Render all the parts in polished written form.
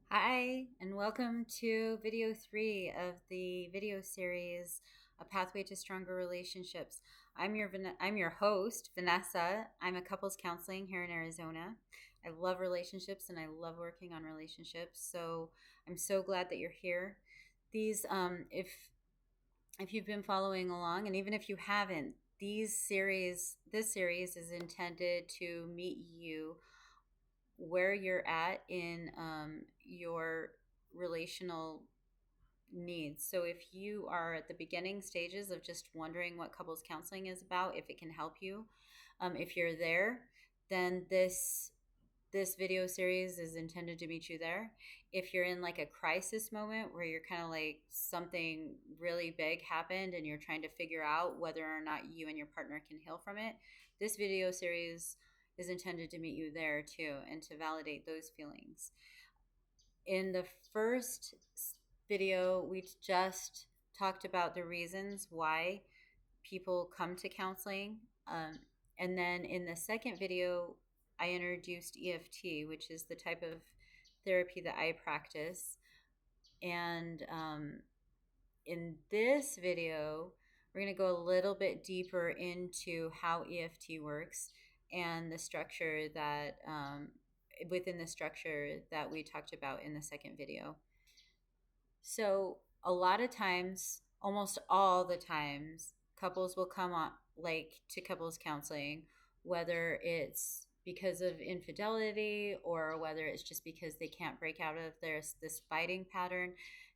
Hi, and welcome to video 3 of the video series, A Pathway to Stronger Relationships. I'm your host, Vanessa. I'm a couples counseling here in Arizona. I love relationships and I love working on relationships. So I'm so glad that you're here. These, if you've been following along, and even if you haven't, this series is intended to meet you where you're at in your relational needs. So if you are at the beginning stages of just wondering what couples counseling is about, if it can help you, if you're there, then this video series is intended to meet you there. If you're in like a crisis moment where you're kind of like something really big happened and you're trying to figure out whether or not you and your partner can heal from it, this video series is intended to meet you there too and to validate those feelings. In the first video, we just talked about the reasons why people come to counseling. And then in the second video, I introduced EFT, which is the type of therapy that I practice. And in this video, we're going to go a little bit deeper into how EFT works and the structure that within the structure that we talked about in the second video. So a lot of times, almost all the times, couples will come on like to couples counseling, whether it's because of infidelity or whether it's just because they can't break out of this fighting pattern.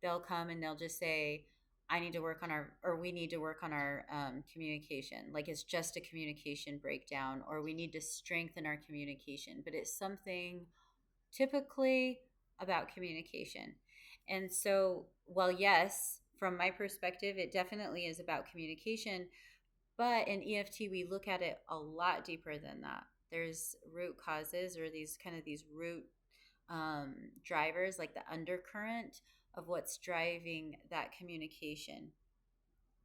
They'll come and they'll just say, I need to work on our, or we need to work on our communication. Like it's just a communication breakdown, or we need to strengthen our communication. But it's something typically about communication. And so, well, yes, from my perspective, it definitely is about communication. But in EFT, we look at it a lot deeper than that. There's root causes or these root drivers, like the undercurrent of what's driving that communication.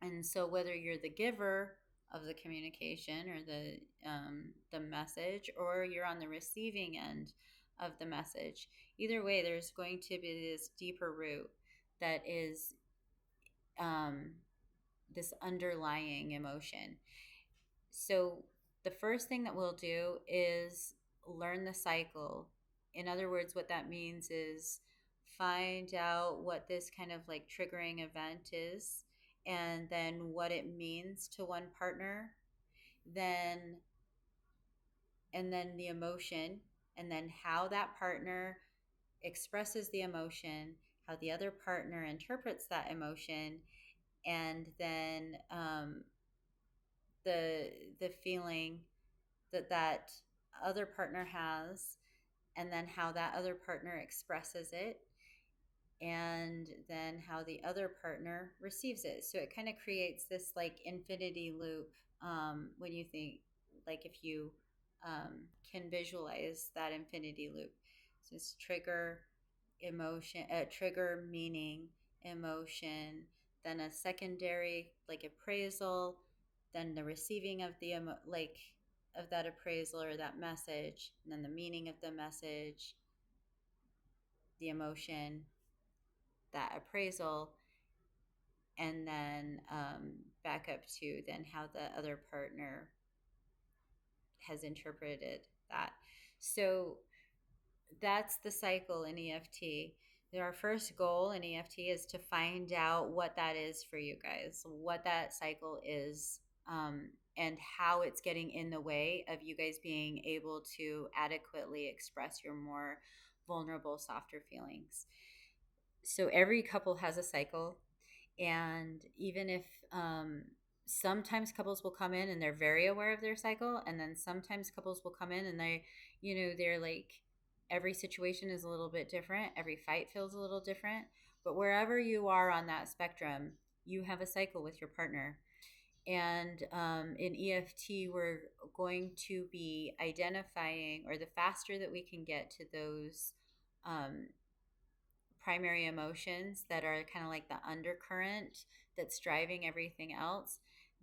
And so, whether you're the giver of the communication or the message, or you're on the receiving end of the message, either way, there's going to be this deeper root that is um, this underlying emotion. So, the first thing that we'll do is learn the cycle. In other words, what that means is find out what this kind of like triggering event is, and then what it means to one partner, then and then the emotion, and then how that partner expresses the emotion, how the other partner interprets that emotion, and then the feeling that other partner has, and then how that other partner expresses it, and then how the other partner receives it. So it kind of creates this like infinity loop, when you think, like if you can visualize that infinity loop. So it's trigger, emotion, trigger, meaning, emotion, then a secondary like appraisal, then the receiving of the like of that appraisal or that message, and then the meaning of the message, the emotion, that appraisal, and then back up to then how the other partner has interpreted that. So that's the cycle in EFT. Our first goal in EFT is to find out what that is for you guys, what that cycle is, and how it's getting in the way of you guys being able to adequately express your more vulnerable, softer feelings. So every couple has a cycle, and even if sometimes couples will come in and they're very aware of their cycle, and then sometimes couples will come in and they're like, every situation is a little bit different, every fight feels a little different, but wherever you are on that spectrum, you have a cycle with your partner. And in EFT, we're going to be identifying, or the faster that we can get to those um, primary emotions that are kind of like the undercurrent that's driving everything else,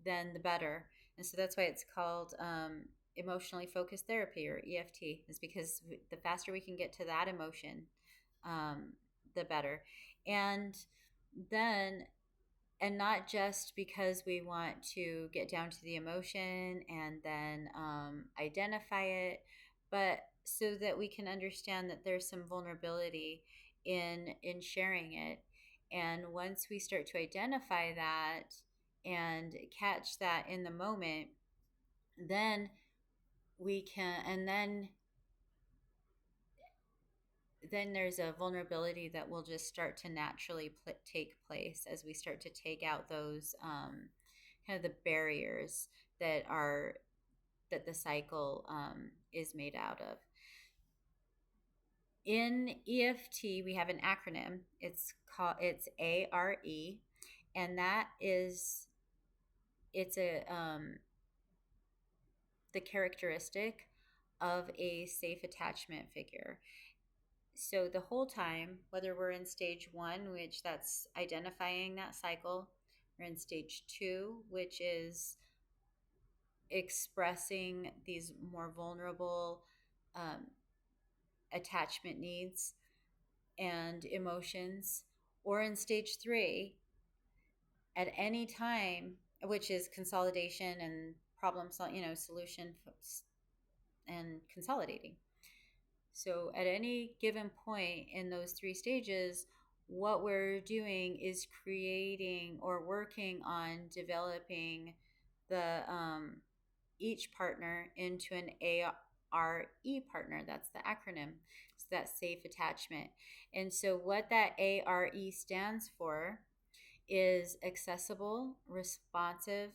then the better. And so that's why it's called emotionally focused therapy, or EFT, is because the faster we can get to that emotion, the better. And then, and not just because we want to get down to the emotion and then identify it, but so that we can understand that there's some vulnerability in sharing it. And once we start to identify that and catch that in the moment, then we can, and then there's a vulnerability that will just start to naturally take place as we start to take out those kind of the barriers that the cycle is made out of. In EFT, we have an acronym. It's ARE, and that is it's a the characteristic of a safe attachment figure. So the whole time, whether we're in stage 1, which that's identifying that cycle, or in stage 2, which is expressing these more vulnerable um, attachment needs and emotions, or in stage 3, at any time, which is consolidation and solution and consolidating. So at any given point in those 3 stages, what we're doing is creating or working on developing the each partner into an ARE partner. That's the acronym. So that's safe attachment. And so what that ARE stands for is accessible, responsive,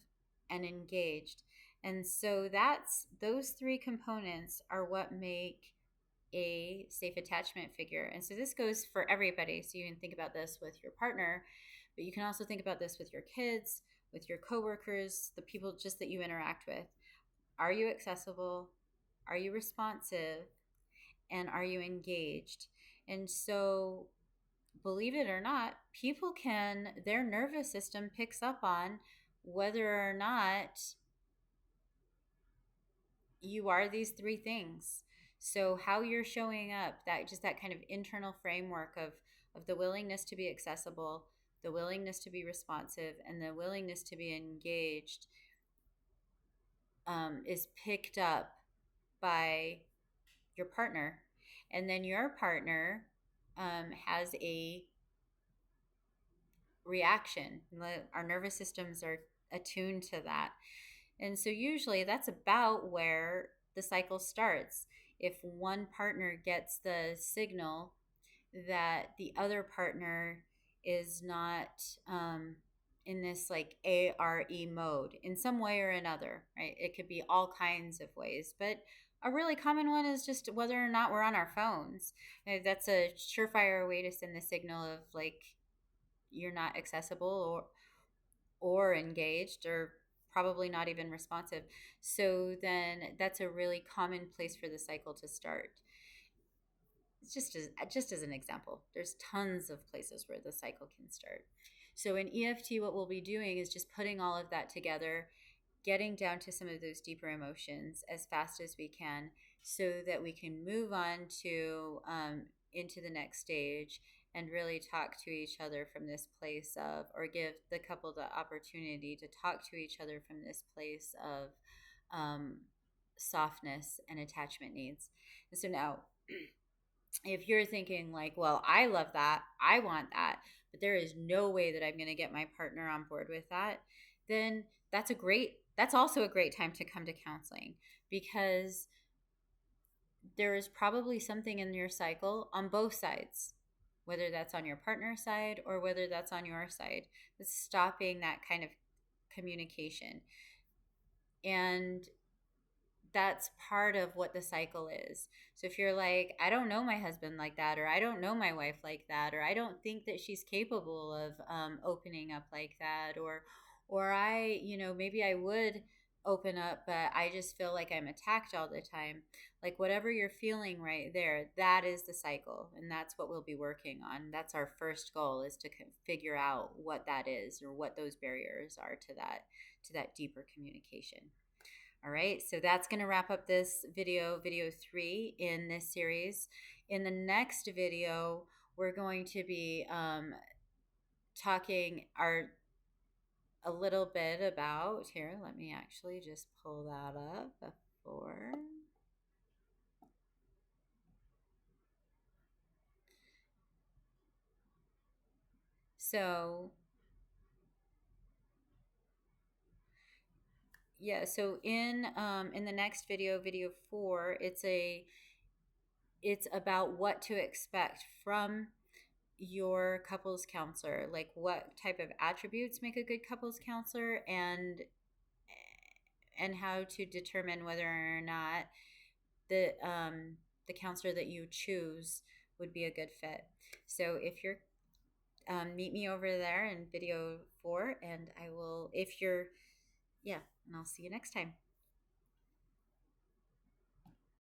and engaged. And so that's those 3 components are what make a safe attachment figure. And so this goes for everybody. So you can think about this with your partner, but you can also think about this with your kids, with your coworkers, the people just that you interact with. Are you accessible? Are you responsive? And are you engaged? And so, believe it or not, their nervous system picks up on whether or not you are these 3 things. So how you're showing up, that kind of internal framework of the willingness to be accessible, the willingness to be responsive, and the willingness to be engaged is picked up by your partner. And then your partner has a reaction. Our nervous systems are attuned to that. And so usually that's about where the cycle starts. If one partner gets the signal that the other partner is not in this like ARE mode in some way or another, right? It could be all kinds of ways, but a really common one is just whether or not we're on our phones. That's a surefire way to send the signal of like you're not accessible or engaged or probably not even responsive. So then that's a really common place for the cycle to start. It's just as an example, there's tons of places where the cycle can start. So in EFT, what we'll be doing is just putting all of that together, getting down to some of those deeper emotions as fast as we can so that we can move on to into the next stage and really talk to each other from this place of, or give the couple the opportunity to talk to each other from this place of softness and attachment needs. And so now, if you're thinking like, well, I love that, I want that, but there is no way that I'm going to get my partner on board with that, then that's also a great time to come to counseling, because there is probably something in your cycle on both sides, whether that's on your partner's side or whether that's on your side, that's stopping that kind of communication. And that's part of what the cycle is. So if you're like, I don't know my husband like that, or I don't know my wife like that, or I don't think that she's capable of opening up like that, or I, maybe I would open up, but I just feel like I'm attacked all the time. Like whatever you're feeling right there, that is the cycle, and that's what we'll be working on. That's our first goal, is to figure out what that is, or what those barriers are to that deeper communication. All right, so that's going to wrap up this video 3 in this series. In the next video, we're going to be talking a little bit about here. Let me actually just pull that up before. So yeah, so in the next video, video 4, it's about what to expect from your couples counselor, like what type of attributes make a good couples counselor, and how to determine whether or not the counselor that you choose would be a good fit. So if you're meet me over there in video 4, and I will, if you're, yeah, and I'll see you next time.